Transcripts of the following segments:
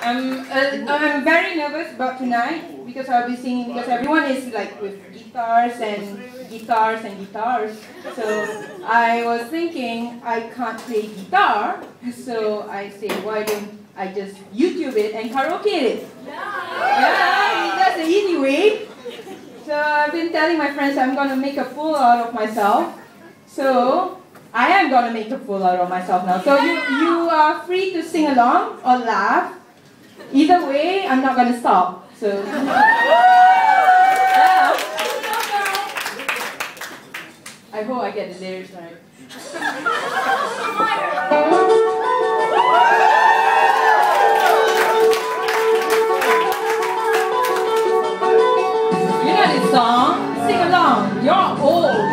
I'm very nervous about tonight because I'll be singing, because everyone is like with guitars. So I was thinking I can't play guitar, so I say, why don't I just YouTube it and karaoke it? Yeah, that's the easy way. So I've been telling my friends I'm gonna make a fool out of myself. So I am gonna make a fool out of myself now. So you are free to sing along or laugh. Either way, I'm not gonna stop. So yeah. I hope I get the lyrics right. You know this song? Sing along. You're old.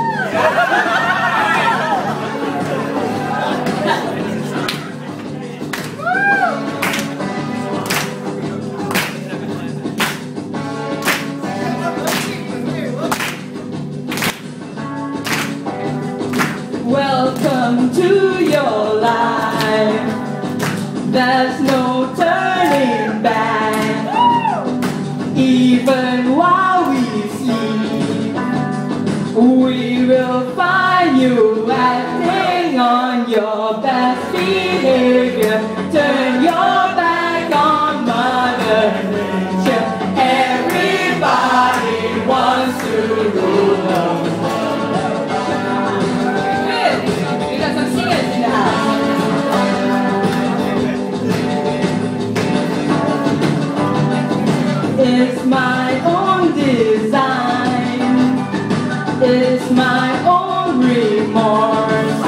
Welcome to your life. There's no turning back. Even while we sleep, we will find you acting on your best behavior. Turn your back on Mother Nature. Everybody wants to rule the world. It's my own design. It's my own remorse.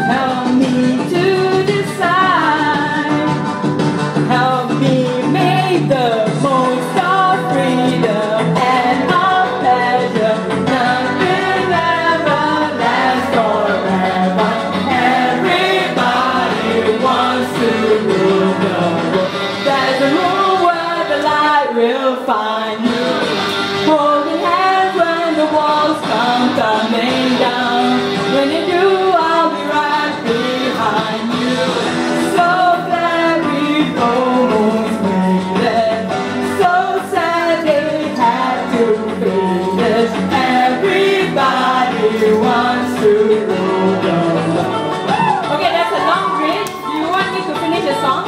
Help me to decide. Help me make the most of freedom and of pleasure. Nothing ever lasts forever. Everybody wants to rule the world. There's a rule where the light will find you. Holding hands when the walls come tumbling down. When you do, I'll be right behind you. So glad we almost made it. So sad they had to fade it. Everybody wants to rule the world. Okay, that's a long bridge. Do you want me to finish the song?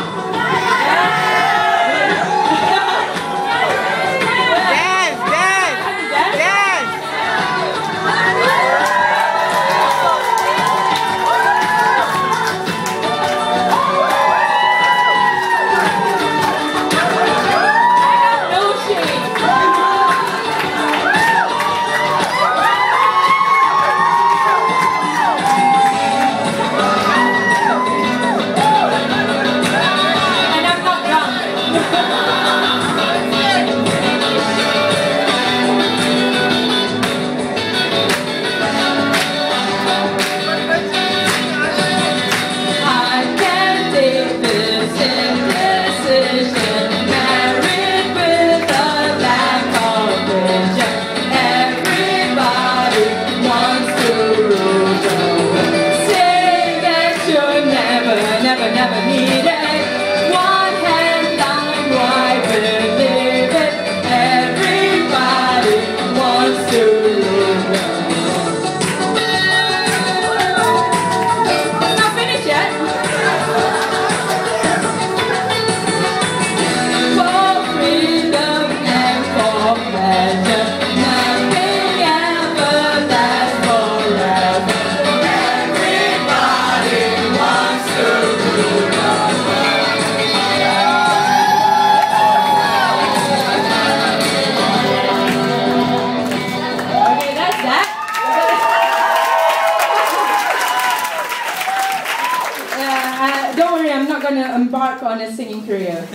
Embark on a singing career.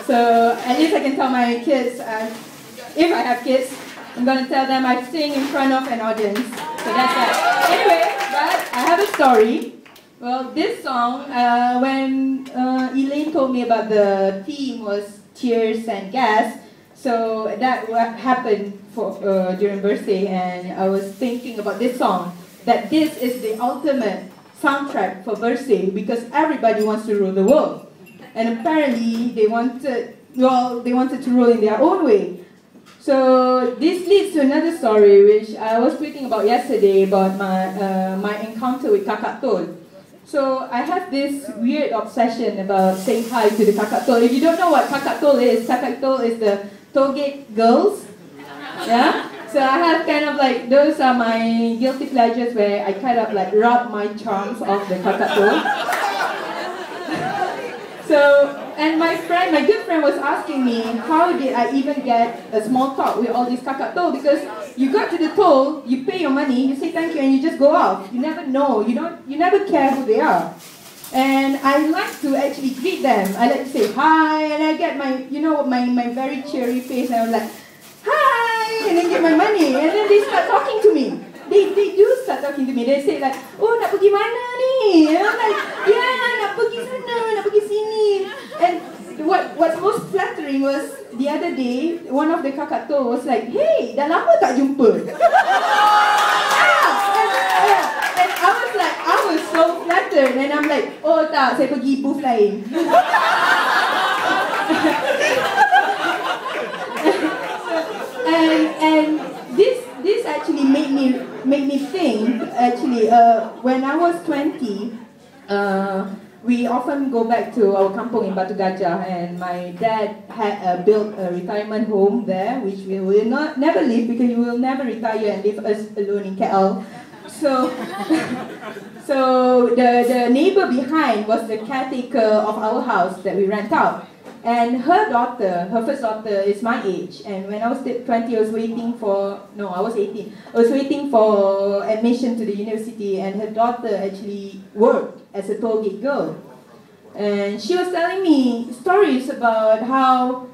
So at least I can tell my kids, if I have kids, I'm going to tell them I sing in front of an audience. So that's that. Anyway, but I have a story. Well, this song, when Elaine told me about the theme was tears and gas, so that happened during birthday, and I was thinking about this song, that this is the ultimate soundtrack for birthday because everybody wants to rule the world. and apparently they wanted to rule in their own way. So this leads to another story which I was tweeting about yesterday about my encounter with kakak tol. So I have this weird obsession about saying hi to the kakak tol. If you don't know what kakak tol is the tollgate girls. Yeah? So I have kind of like, those are my guilty pleasures where I kind of like rub my charms off the kakak tol. So, and my good friend was asking me, how did I even get a small talk with all these kakak tol? Because you got to the toll, you pay your money, you say thank you, and you just go off. You never know, you never care who they are. And I like to actually greet them. I like to say hi, and I get my, my very cheery face, and I'm like, hi, and then get my money, and then they start talking to me. They do start talking to me. They say like, oh, nak pergi mana ni? And I'm like, yeah, nak pergi sana, nak pergi sini. And what's most flattering was the other day, one of the kakak tol was like, hey, dah lama tak jumpa. And I was so flattered, and I'm like, oh tak, saya pergi booth lain. And this actually made me think. Actually, when I was 20, we often go back to our kampung in Batu Gajah, and my dad had built a retirement home there, which we will never leave because he will never retire and leave us alone in KL. So, the neighbor behind was the caretaker of our house that we rent out. And her first daughter is my age, and when I was 20, I was waiting for, no, I was 18. I was waiting for admission to the university, and her daughter actually worked as a tollgate girl. And she was telling me stories about how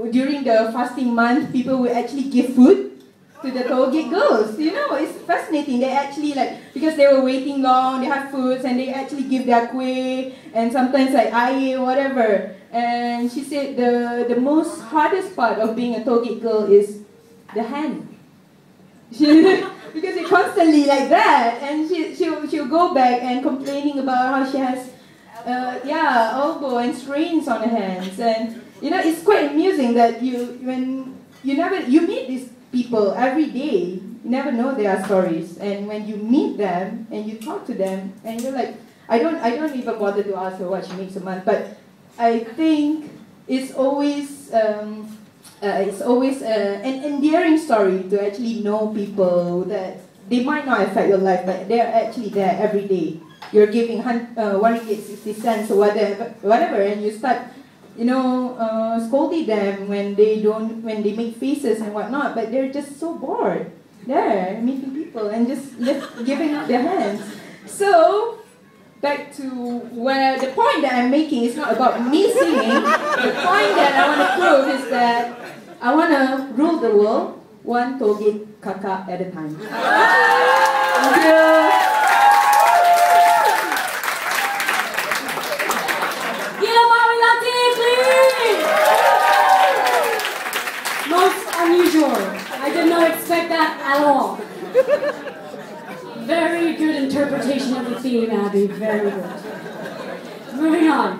during the fasting month, people would actually give food to the tollgate girls. It's fascinating. They actually because they were waiting long, they have foods, and they actually give their kuih, and sometimes like air, whatever. And she said the most hardest part of being a tollgate girl is the hand. Because it's constantly like that, and she'll go back and complaining about how she has elbow and strains on her hands. And it's quite amusing that when you meet these people every day, you never know their stories, and when you meet them and you talk to them, and you're like, I don't even bother to ask her what she makes a month, but I think it's always an endearing story to actually know people that they might not affect your life, but they're actually there every day. You're giving 1 ringgit 60 cents or whatever, and you start scolding them when they make faces and whatnot, but they're just so bored there meeting people and just giving up their hands. So back to where the point that I'm making is not about me singing. The point that I want to prove is that I want to rule the world one tollgate kakak at a time. Thank you. Unusual. I did not expect that at all. Very good interpretation of the theme, Abby. Very good. Moving on.